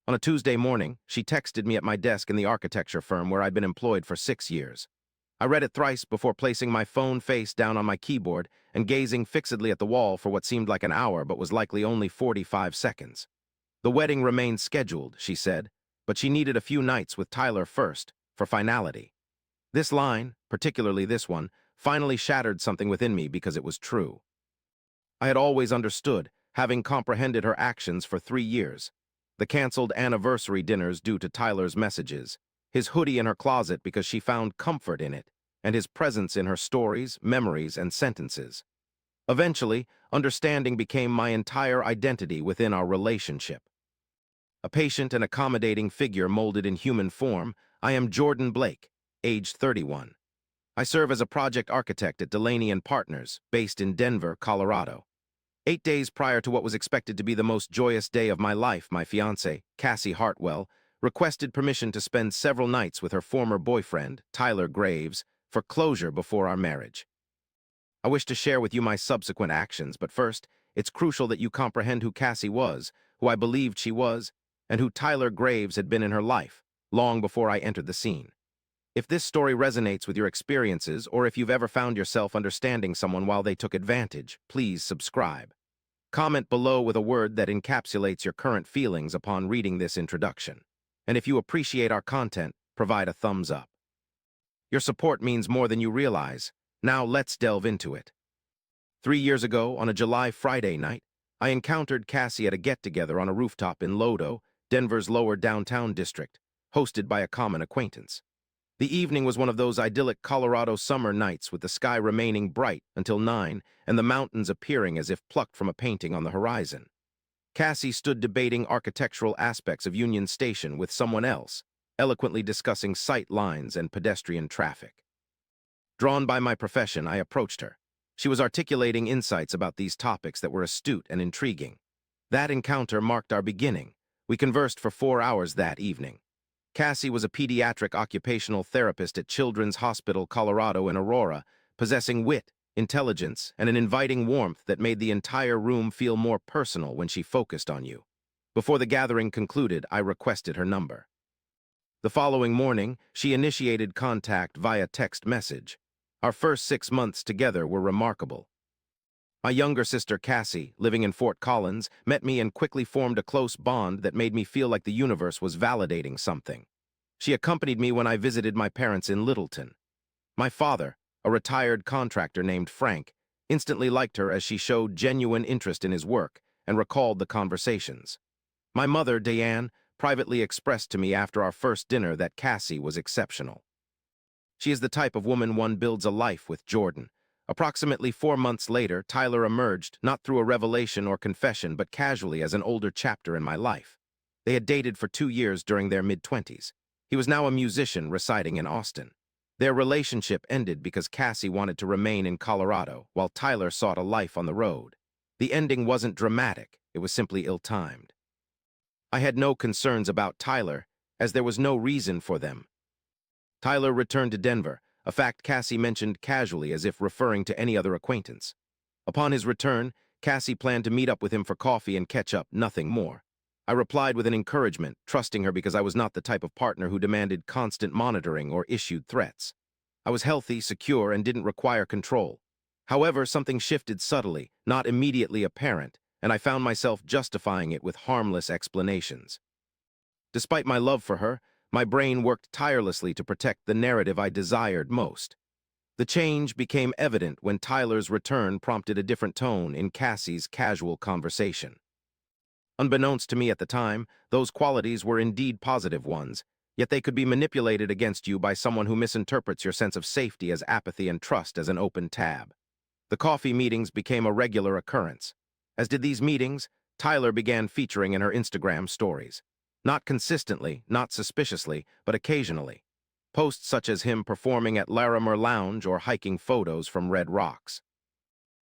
On a Tuesday morning, she texted me at my desk in the architecture firm where I'd been employed for 6 years. I read it thrice before placing my phone face down on my keyboard and gazing fixedly at the wall for what seemed like an hour but was likely only 45 seconds. The wedding remained scheduled, she said, but she needed a few nights with Tyler first, for finality. This line, particularly this one, finally shattered something within me because it was true. I had always understood, having comprehended her actions for 3 years. The canceled anniversary dinners due to Tyler's messages, his hoodie in her closet because she found comfort in it, and his presence in her stories, memories, and sentences. Eventually, understanding became my entire identity within our relationship. A patient and accommodating figure molded in human form, I am Jordan Blake, aged 31. I serve as a project architect at Delaney & Partners, based in Denver, Colorado. 8 days prior to what was expected to be the most joyous day of my life, my fiancée, Cassie Hartwell, requested permission to spend several nights with her former boyfriend, Tyler Graves, for closure before our marriage. I wish to share with you my subsequent actions, but first, it's crucial that you comprehend who Cassie was, who I believed she was, and who Tyler Graves had been in her life, long before I entered the scene. If this story resonates with your experiences, or if you've ever found yourself understanding someone while they took advantage, please subscribe. Comment below with a word that encapsulates your current feelings upon reading this introduction. And if you appreciate our content, provide a thumbs up. Your support means more than you realize. Now let's delve into it. 3 years ago, on a July Friday night, I encountered Cassie at a get-together on a rooftop in Lodo, Denver's lower downtown district, hosted by a common acquaintance. The evening was one of those idyllic Colorado summer nights with the sky remaining bright until 9 and the mountains appearing as if plucked from a painting on the horizon. Cassie stood debating architectural aspects of Union Station with someone else, eloquently discussing sight lines and pedestrian traffic. Drawn by my profession, I approached her. She was articulating insights about these topics that were astute and intriguing. That encounter marked our beginning. We conversed for 4 hours that evening. Cassie was a pediatric occupational therapist at Children's Hospital Colorado in Aurora, possessing wit, intelligence, and an inviting warmth that made the entire room feel more personal when she focused on you. Before the gathering concluded, I requested her number. The following morning, she initiated contact via text message. Our first 6 months together were remarkable. My younger sister Cassie, living in Fort Collins, met me and quickly formed a close bond that made me feel like the universe was validating something. She accompanied me when I visited my parents in Littleton. My father, a retired contractor named Frank, instantly liked her as she showed genuine interest in his work and recalled the conversations. My mother, Diane, privately expressed to me after our first dinner that Cassie was exceptional. She is the type of woman one builds a life with, Jordan. Approximately 4 months later, Tyler emerged, not through a revelation or confession, but casually as an older chapter in my life. They had dated for 2 years during their mid-20s. He was now a musician residing in Austin. Their relationship ended because Cassie wanted to remain in Colorado, while Tyler sought a life on the road. The ending wasn't dramatic, it was simply ill-timed. I had no concerns about Tyler, as there was no reason for them. Tyler returned to Denver, a fact Cassie mentioned casually as if referring to any other acquaintance. Upon his return, Cassie planned to meet up with him for coffee and catch up, nothing more. I replied with an encouragement, trusting her because I was not the type of partner who demanded constant monitoring or issued threats. I was healthy, secure, and didn't require control. However, something shifted subtly, not immediately apparent, and I found myself justifying it with harmless explanations. Despite my love for her, my brain worked tirelessly to protect the narrative I desired most. The change became evident when Tyler's return prompted a different tone in Cassie's casual conversation. Unbeknownst to me at the time, those qualities were indeed positive ones, yet they could be manipulated against you by someone who misinterprets your sense of safety as apathy and trust as an open tab. The coffee meetings became a regular occurrence. As did these meetings, Tyler began featuring in her Instagram stories. Not consistently, not suspiciously, but occasionally. Posts such as him performing at Larimer Lounge or hiking photos from Red Rocks.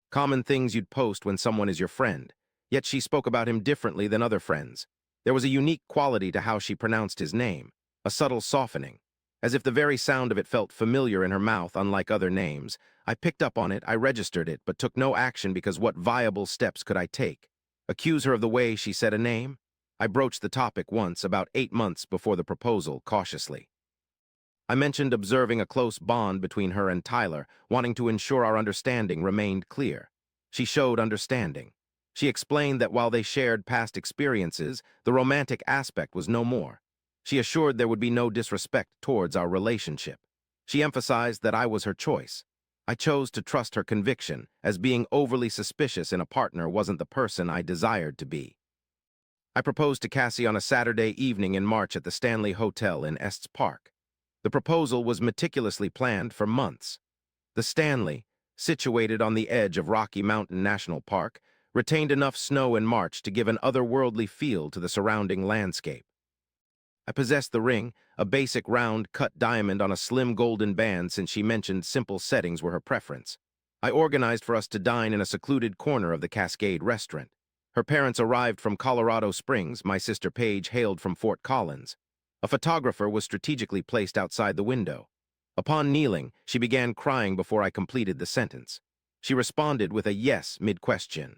Common things you'd post when someone is your friend, yet she spoke about him differently than other friends. There was a unique quality to how she pronounced his name, a subtle softening. As if the very sound of it felt familiar in her mouth, unlike other names. I picked up on it, I registered it, but took no action because what viable steps could I take? Accuse her of the way she said a name? I broached the topic once, about 8 months before the proposal, cautiously. I mentioned observing a close bond between her and Tyler, wanting to ensure our understanding remained clear. She showed understanding. She explained that while they shared past experiences, the romantic aspect was no more. She assured there would be no disrespect towards our relationship. She emphasized that I was her choice. I chose to trust her conviction, as being overly suspicious in a partner wasn't the person I desired to be. I proposed to Cassie on a Saturday evening in March at the Stanley Hotel in Estes Park. The proposal was meticulously planned for months. The Stanley, situated on the edge of Rocky Mountain National Park, retained enough snow in March to give an otherworldly feel to the surrounding landscape. I possessed the ring, a basic round cut diamond on a slim golden band, since she mentioned simple settings were her preference. I organized for us to dine in a secluded corner of the Cascade restaurant. Her parents arrived from Colorado Springs, my sister Paige hailed from Fort Collins. A photographer was strategically placed outside the window. Upon kneeling, she began crying before I completed the sentence. She responded with a yes mid-question.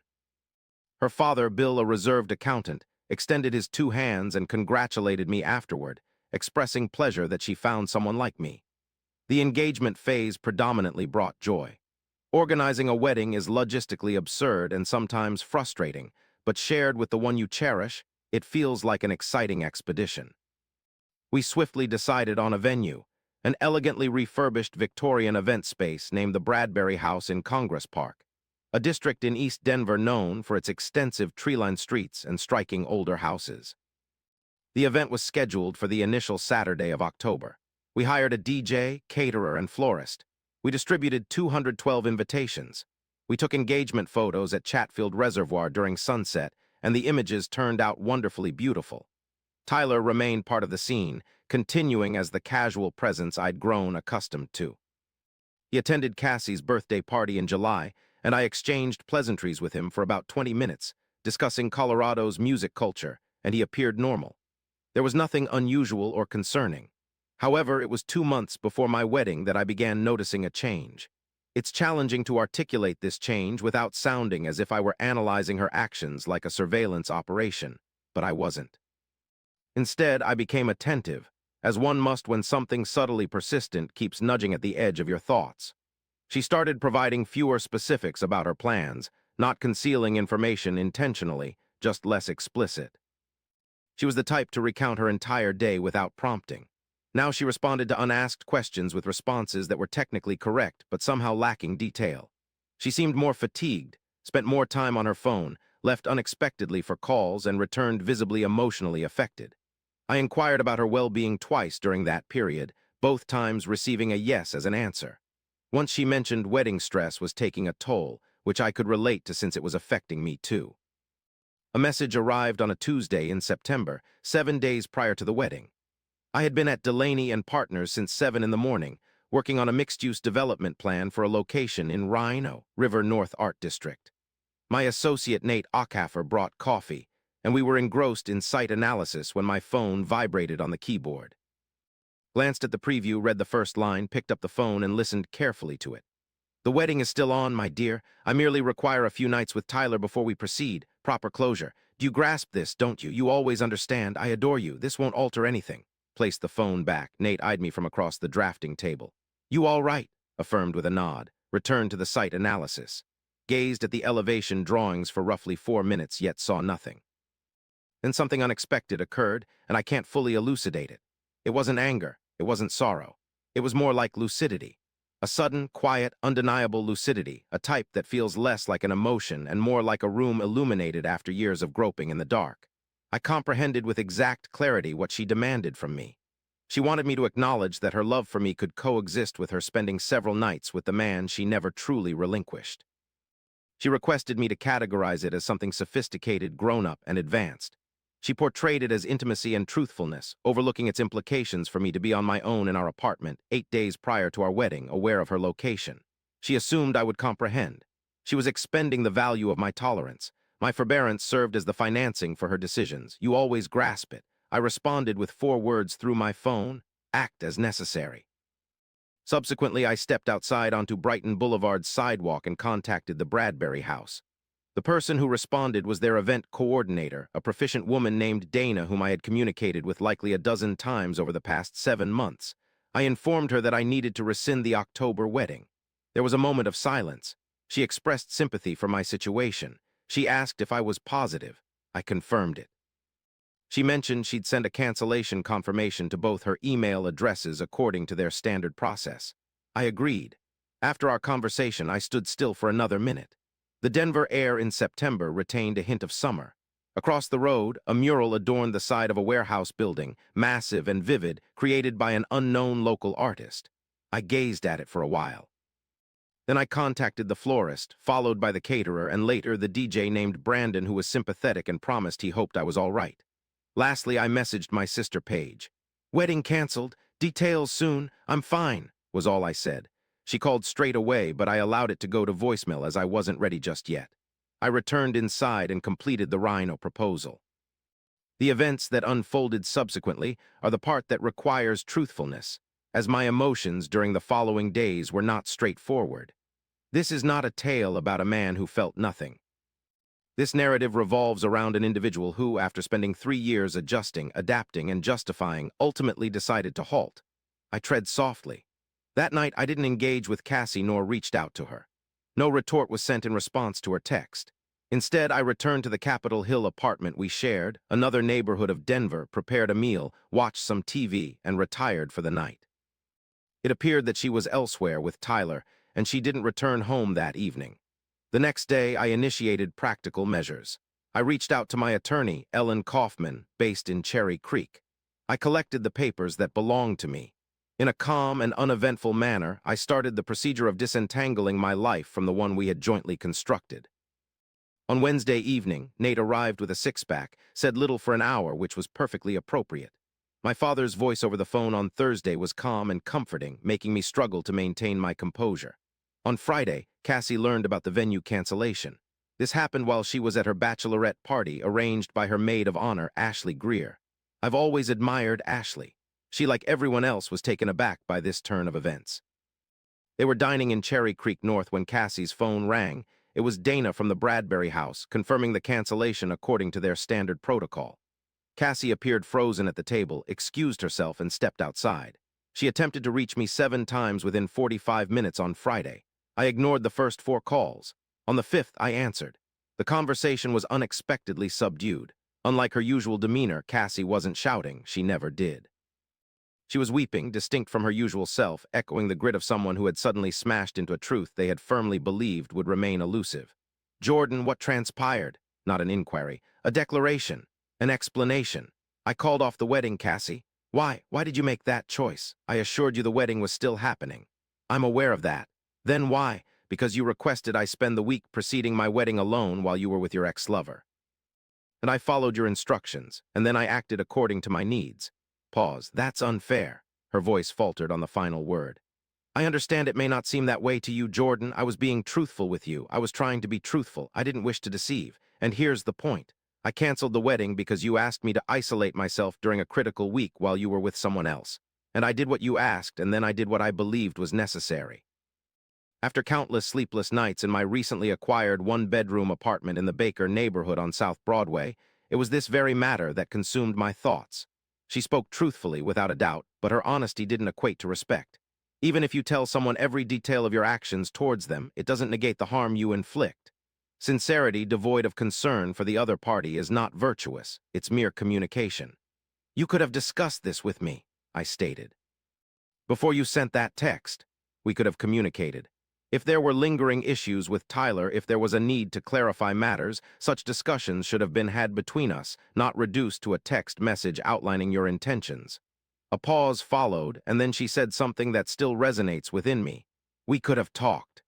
Her father, Bill, a reserved accountant, extended his 2 hands and congratulated me afterward, expressing pleasure that she found someone like me. The engagement phase predominantly brought joy. Organizing a wedding is logistically absurd and sometimes frustrating, but shared with the one you cherish, it feels like an exciting expedition. We swiftly decided on a venue, an elegantly refurbished Victorian event space named the Bradbury House in Congress Park, a district in East Denver known for its extensive tree-lined streets and striking older houses. The event was scheduled for the initial Saturday of October. We hired a DJ, caterer, and florist. We distributed 212 invitations. We took engagement photos at Chatfield Reservoir during sunset, and the images turned out wonderfully beautiful. Tyler remained part of the scene, continuing as the casual presence I'd grown accustomed to. He attended Cassie's birthday party in July, and I exchanged pleasantries with him for about 20 minutes, discussing Colorado's music culture, and he appeared normal. There was nothing unusual or concerning. However, it was 2 months before my wedding that I began noticing a change. It's challenging to articulate this change without sounding as if I were analyzing her actions like a surveillance operation, but I wasn't. Instead, I became attentive, as one must when something subtly persistent keeps nudging at the edge of your thoughts. She started providing fewer specifics about her plans, not concealing information intentionally, just less explicit. She was the type to recount her entire day without prompting. Now she responded to unasked questions with responses that were technically correct but somehow lacking detail. She seemed more fatigued, spent more time on her phone, left unexpectedly for calls, and returned visibly emotionally affected. I inquired about her well-being twice during that period, both times receiving a yes as an answer. Once she mentioned wedding stress was taking a toll, which I could relate to since it was affecting me too. A message arrived on a Tuesday in September, 7 days prior to the wedding. I had been at Delaney and Partners since 7 in the morning, working on a mixed-use development plan for a location in Rhino River North Art District. My associate Nate Ockhaffer brought coffee, and we were engrossed in site analysis when my phone vibrated on the keyboard. Glanced at the preview, read the first line, picked up the phone, and listened carefully to it. "The wedding is still on, my dear. I merely require a few nights with Tyler before we proceed. Proper closure. Do you grasp this, don't you? You always understand. I adore you. This won't alter anything." Placed the phone back. Nate eyed me from across the drafting table. "You all right?" affirmed with a nod. Returned to the site analysis. Gazed at the elevation drawings for roughly 4 minutes, yet saw nothing. Then something unexpected occurred, and I can't fully elucidate it. It wasn't anger. It wasn't sorrow. It was more like lucidity. A sudden, quiet, undeniable lucidity, a type that feels less like an emotion and more like a room illuminated after years of groping in the dark. I comprehended with exact clarity what she demanded from me. She wanted me to acknowledge that her love for me could coexist with her spending several nights with the man she never truly relinquished. She requested me to categorize it as something sophisticated, grown-up, and advanced. She portrayed it as intimacy and truthfulness, overlooking its implications for me to be on my own in our apartment 8 days prior to our wedding, aware of her location. She assumed I would comprehend. She was expending the value of my tolerance. My forbearance served as the financing for her decisions. "You always grasp it." I responded with 4 words through my phone: "Act as necessary." Subsequently, I stepped outside onto Brighton Boulevard's sidewalk and contacted the Bradbury House. The person who responded was their event coordinator, a proficient woman named Dana whom I had communicated with likely a dozen times over the past 7 months. I informed her that I needed to rescind the October wedding. There was a moment of silence. She expressed sympathy for my situation. She asked if I was positive. I confirmed it. She mentioned she'd send a cancellation confirmation to both her email addresses according to their standard process. I agreed. After our conversation, I stood still for another minute. The Denver air in September retained a hint of summer. Across the road, a mural adorned the side of a warehouse building, massive and vivid, created by an unknown local artist. I gazed at it for a while. Then I contacted the florist, followed by the caterer, and later the DJ named Brandon, who was sympathetic and promised he hoped I was all right. Lastly, I messaged my sister Paige. "Wedding canceled. Details soon. I'm fine," was all I said. She called straight away, but I allowed it to go to voicemail as I wasn't ready just yet. I returned inside and completed the Rhino proposal. The events that unfolded subsequently are the part that requires truthfulness, as my emotions during the following days were not straightforward. This is not a tale about a man who felt nothing. This narrative revolves around an individual who, after spending 3 years adjusting, adapting, and justifying, ultimately decided to halt. I tread softly. That night, I didn't engage with Cassie nor reached out to her. No retort was sent in response to her text. Instead, I returned to the Capitol Hill apartment we shared, another neighborhood of Denver, prepared a meal, watched some TV, and retired for the night. It appeared that she was elsewhere with Tyler, and she didn't return home that evening. The next day, I initiated practical measures. I reached out to my attorney, Ellen Kaufman, based in Cherry Creek. I collected the papers that belonged to me. In a calm and uneventful manner, I started the procedure of disentangling my life from the one we had jointly constructed. On Wednesday evening, Nate arrived with a six-pack, said little for an hour, which was perfectly appropriate. My father's voice over the phone on Thursday was calm and comforting, making me struggle to maintain my composure. On Friday, Cassie learned about the venue cancellation. This happened while she was at her bachelorette party, arranged by her maid of honor, Ashley Greer. I've always admired Ashley. She, like everyone else, was taken aback by this turn of events. They were dining in Cherry Creek North when Cassie's phone rang. It was Dana from the Bradbury house, confirming the cancellation according to their standard protocol. Cassie appeared frozen at the table, excused herself, and stepped outside. She attempted to reach me 7 times within 45 minutes on Friday. I ignored the first 4 calls. On the 5th, I answered. The conversation was unexpectedly subdued. Unlike her usual demeanor, Cassie wasn't shouting. She never did. She was weeping, distinct from her usual self, echoing the grit of someone who had suddenly smashed into a truth they had firmly believed would remain elusive. "Jordan, what transpired?" Not an inquiry. A declaration. An explanation. "I called off the wedding, Cassie." Why did you make that choice? I assured you the wedding was still happening." "I'm aware of that." "Then why?" "Because you requested I spend the week preceding my wedding alone while you were with your ex-lover. And I followed your instructions, and then I acted according to my needs." Pause. "That's unfair." Her voice faltered on the final word. "I understand it may not seem that way to you, Jordan. I was being truthful with you. I was trying to be truthful. I didn't wish to deceive. And here's the point. I canceled the wedding because you asked me to isolate myself during a critical week while you were with someone else. And I did what you asked, and then I did what I believed was necessary. After countless sleepless nights in my recently acquired 1-bedroom apartment in the Baker neighborhood on South Broadway, it was this very matter that consumed my thoughts. She spoke truthfully, without a doubt, but her honesty didn't equate to respect. Even if you tell someone every detail of your actions towards them, it doesn't negate the harm you inflict. Sincerity devoid of concern for the other party is not virtuous, it's mere communication. "You could have discussed this with me," I stated. "Before you sent that text, we could have communicated. If there were lingering issues with Tyler, if there was a need to clarify matters, such discussions should have been had between us, not reduced to a text message outlining your intentions." A pause followed, and then she said something that still resonates within me. "We could have talked."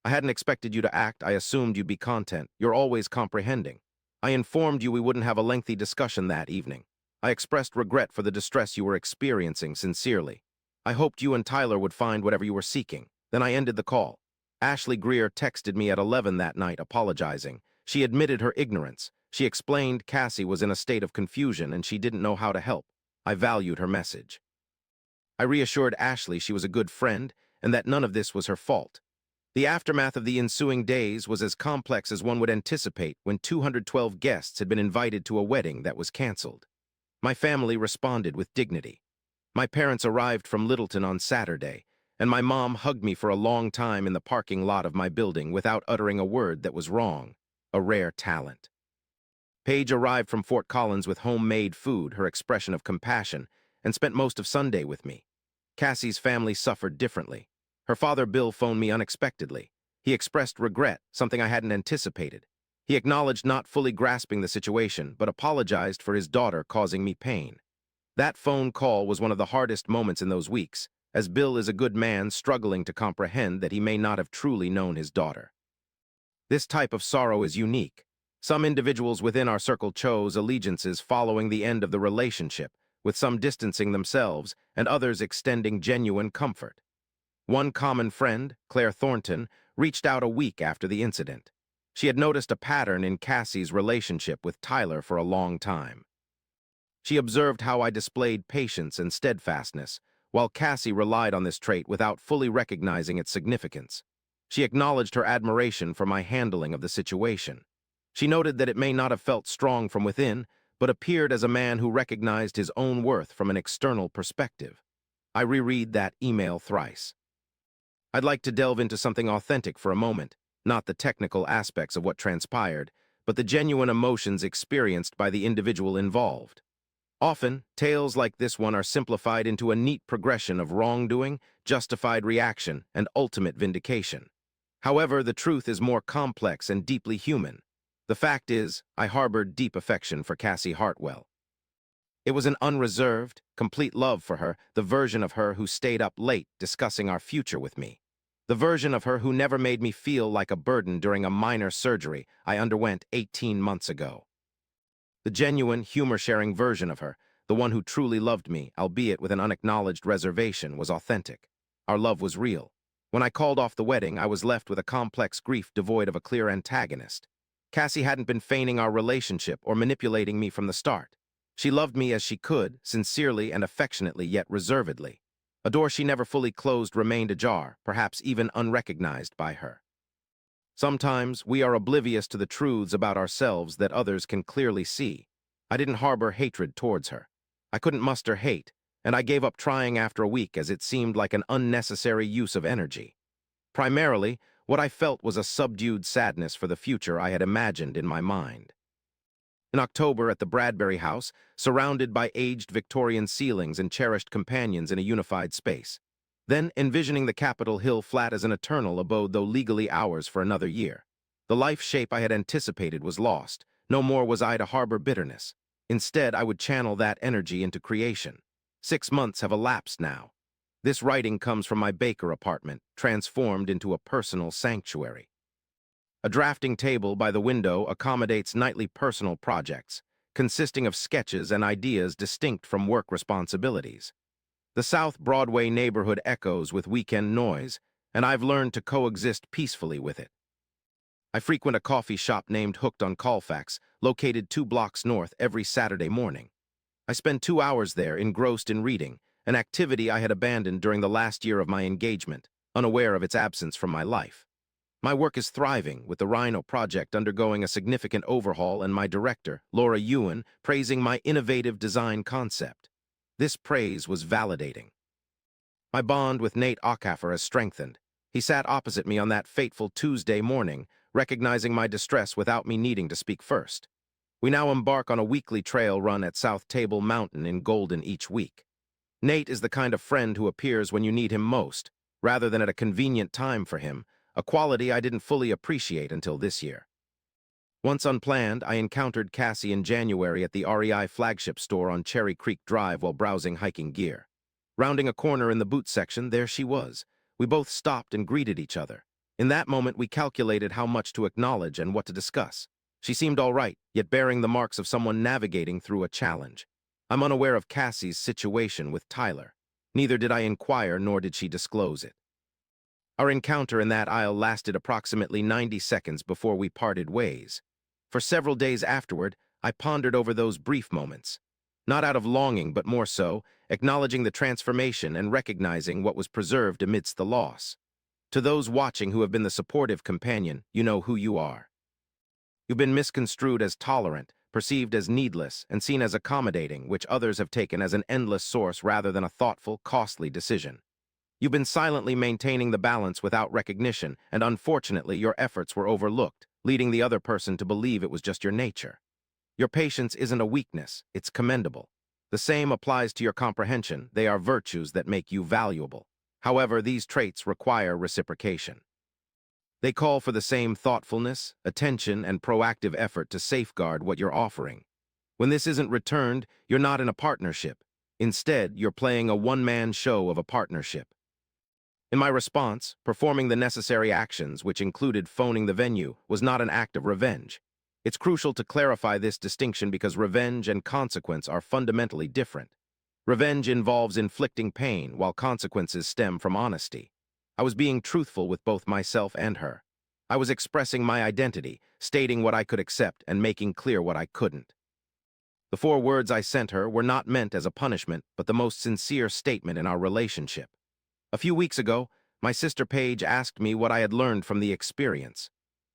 "I hadn't expected you to act. I assumed you'd be content. You're always comprehending. I informed you we wouldn't have a lengthy discussion that evening. I expressed regret for the distress you were experiencing sincerely. I hoped you and Tyler would find whatever you were seeking. Then I ended the call. Ashley Greer texted me at 11 that night, apologizing. She admitted her ignorance. She explained Cassie was in a state of confusion and she didn't know how to help. I valued her message. I reassured Ashley she was a good friend and that none of this was her fault. The aftermath of the ensuing days was as complex as one would anticipate when 212 guests had been invited to a wedding that was canceled. My family responded with dignity. My parents arrived from Littleton on Saturday, and my mom hugged me for a long time in the parking lot of my building without uttering a word that was wrong, a rare talent. Paige arrived from Fort Collins with homemade food, her expression of compassion, and spent most of Sunday with me. Cassie's family suffered differently. Her father Bill phoned me unexpectedly. He expressed regret, something I hadn't anticipated. He acknowledged not fully grasping the situation, but apologized for his daughter causing me pain. That phone call was one of the hardest moments in those weeks, as Bill is a good man struggling to comprehend that he may not have truly known his daughter. This type of sorrow is unique. Some individuals within our circle chose allegiances following the end of the relationship, with some distancing themselves and others extending genuine comfort. One common friend, Claire Thornton, reached out a week after the incident. She had noticed a pattern in Cassie's relationship with Tyler for a long time. She observed how I displayed patience and steadfastness, while Cassie relied on this trait without fully recognizing its significance. She acknowledged her admiration for my handling of the situation. She noted that it may not have felt strong from within, but appeared as a man who recognized his own worth from an external perspective. I reread that email thrice. I'd like to delve into something authentic for a moment, not the technical aspects of what transpired, but the genuine emotions experienced by the individual involved. Often, tales like this one are simplified into a neat progression of wrongdoing, justified reaction, and ultimate vindication. However, the truth is more complex and deeply human. The fact is, I harbored deep affection for Cassie Hartwell. It was an unreserved, complete love for her, the version of her who stayed up late discussing our future with me. The version of her who never made me feel like a burden during a minor surgery I underwent 18 months ago. The genuine, humor-sharing version of her, the one who truly loved me, albeit with an unacknowledged reservation, was authentic. Our love was real. When I called off the wedding, I was left with a complex grief devoid of a clear antagonist. Cassie hadn't been feigning our relationship or manipulating me from the start. She loved me as she could, sincerely and affectionately yet reservedly. A door she never fully closed remained ajar, perhaps even unrecognized by her. Sometimes we are oblivious to the truths about ourselves that others can clearly see. I didn't harbor hatred towards her. I couldn't muster hate, and I gave up trying after a week as it seemed like an unnecessary use of energy. Primarily, what I felt was a subdued sadness for the future I had imagined in my mind. In October at the Bradbury House, surrounded by aged Victorian ceilings and cherished companions in a unified space. Then envisioning the Capitol Hill flat as an eternal abode, though legally ours for another year. The life shape I had anticipated was lost. No more was I to harbor bitterness. Instead, I would channel that energy into creation. 6 months have elapsed now. This writing comes from my Baker apartment, transformed into a personal sanctuary. A drafting table by the window accommodates nightly personal projects, consisting of sketches and ideas distinct from work responsibilities. The South Broadway neighborhood echoes with weekend noise, and I've learned to coexist peacefully with it. I frequent a coffee shop named Hooked on Colfax, located 2 blocks north, every Saturday morning. I spend 2 hours there engrossed in reading, an activity I had abandoned during the last year of my engagement, unaware of its absence from my life. My work is thriving, with the Rhino project undergoing a significant overhaul and my director, Laura Ewan, praising my innovative design concept. This praise was validating. My bond with Nate Ockhaffer has strengthened. He sat opposite me on that fateful Tuesday morning, recognizing my distress without me needing to speak first. We now embark on a weekly trail run at South Table Mountain in Golden each week. Nate is the kind of friend who appears when you need him most, rather than at a convenient time for him, a quality I didn't fully appreciate until this year. Once unplanned, I encountered Cassie in January at the REI flagship store on Cherry Creek Drive while browsing hiking gear. Rounding a corner in the boot section, there she was. We both stopped and greeted each other. In that moment, we calculated how much to acknowledge and what to discuss. She seemed all right, yet bearing the marks of someone navigating through a challenge. I'm unaware of Cassie's situation with Tyler. Neither did I inquire, nor did she disclose it. Our encounter in that aisle lasted approximately 90 seconds before we parted ways. For several days afterward, I pondered over those brief moments. Not out of longing, but more so, acknowledging the transformation and recognizing what was preserved amidst the loss. To those watching who have been the supportive companion, you know who you are. You've been misconstrued as tolerant, perceived as needless, and seen as accommodating, which others have taken as an endless source rather than a thoughtful, costly decision. You've been silently maintaining the balance without recognition, and unfortunately, your efforts were overlooked, leading the other person to believe it was just your nature. Your patience isn't a weakness, it's commendable. The same applies to your comprehension. They are virtues that make you valuable. However, these traits require reciprocation. They call for the same thoughtfulness, attention, and proactive effort to safeguard what you're offering. When this isn't returned, you're not in a partnership. Instead, you're playing a one-man show of a partnership. In my response, performing the necessary actions, which included phoning the venue, was not an act of revenge. It's crucial to clarify this distinction because revenge and consequence are fundamentally different. Revenge involves inflicting pain, while consequences stem from honesty. I was being truthful with both myself and her. I was expressing my identity, stating what I could accept and making clear what I couldn't. The 4 words I sent her were not meant as a punishment, but the most sincere statement in our relationship. A few weeks ago, my sister Paige asked me what I had learned from the experience.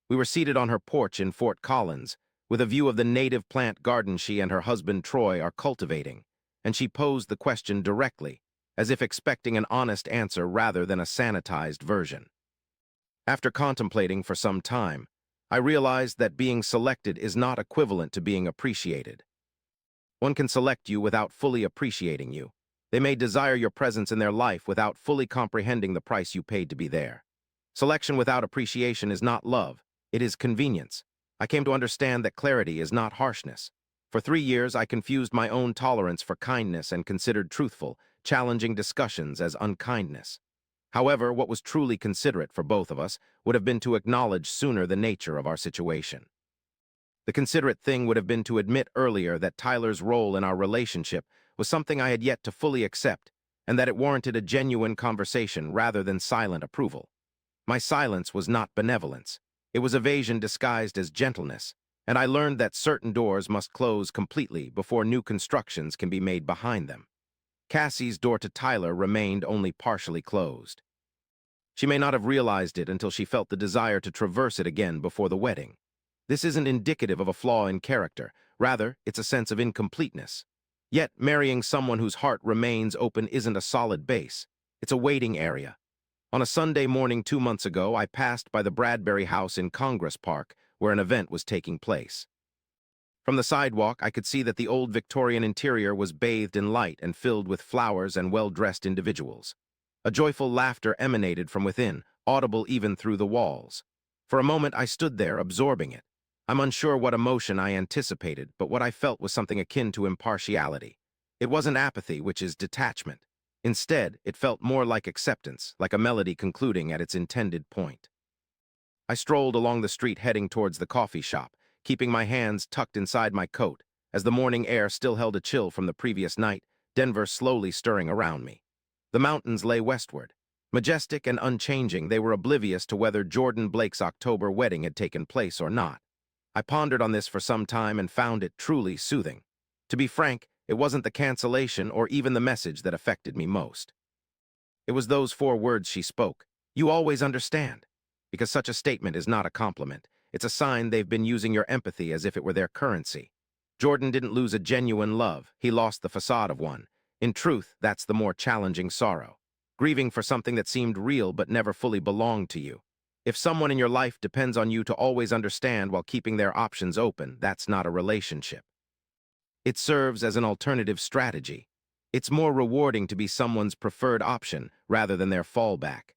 We were seated on her porch in Fort Collins, with a view of the native plant garden she and her husband Troy are cultivating, and she posed the question directly, as if expecting an honest answer rather than a sanitized version. After contemplating for some time, I realized that being selected is not equivalent to being appreciated. One can select you without fully appreciating you. They may desire your presence in their life without fully comprehending the price you paid to be there. Selection without appreciation is not love, it is convenience. I came to understand that clarity is not harshness. For 3 years, I confused my own tolerance for kindness and considered truthful, challenging discussions as unkindness. However, what was truly considerate for both of us would have been to acknowledge sooner the nature of our situation. The considerate thing would have been to admit earlier that Tyler's role in our relationship was something I had yet to fully accept, and that it warranted a genuine conversation rather than silent approval. My silence was not benevolence. It was evasion disguised as gentleness, and I learned that certain doors must close completely before new constructions can be made behind them. Cassie's door to Tyler remained only partially closed. She may not have realized it until she felt the desire to traverse it again before the wedding. This isn't indicative of a flaw in character. Rather, it's a sense of incompleteness. Yet, marrying someone whose heart remains open isn't a solid base. It's a waiting area. On a Sunday morning 2 months ago, I passed by the Bradbury House in Congress Park, where an event was taking place. From the sidewalk, I could see that the old Victorian interior was bathed in light and filled with flowers and well-dressed individuals. A joyful laughter emanated from within, audible even through the walls. For a moment, I stood there, absorbing it. I'm unsure what emotion I anticipated, but what I felt was something akin to impartiality. It wasn't apathy, which is detachment. Instead, it felt more like acceptance, like a melody concluding at its intended point. I strolled along the street heading towards the coffee shop, keeping my hands tucked inside my coat, as the morning air still held a chill from the previous night, Denver slowly stirring around me. The mountains lay westward. Majestic and unchanging, they were oblivious to whether Jordan Blake's October wedding had taken place or not. I pondered on this for some time and found it truly soothing. To be frank, it wasn't the cancellation or even the message that affected me most. It was those 4 words she spoke. You always understand. Because such a statement is not a compliment. It's a sign they've been using your empathy as if it were their currency. Jordan didn't lose a genuine love. He lost the facade of one. In truth, that's the more challenging sorrow. Grieving for something that seemed real but never fully belonged to you. If someone in your life depends on you to always understand while keeping their options open, that's not a relationship. It serves as an alternative strategy. It's more rewarding to be someone's preferred option rather than their fallback.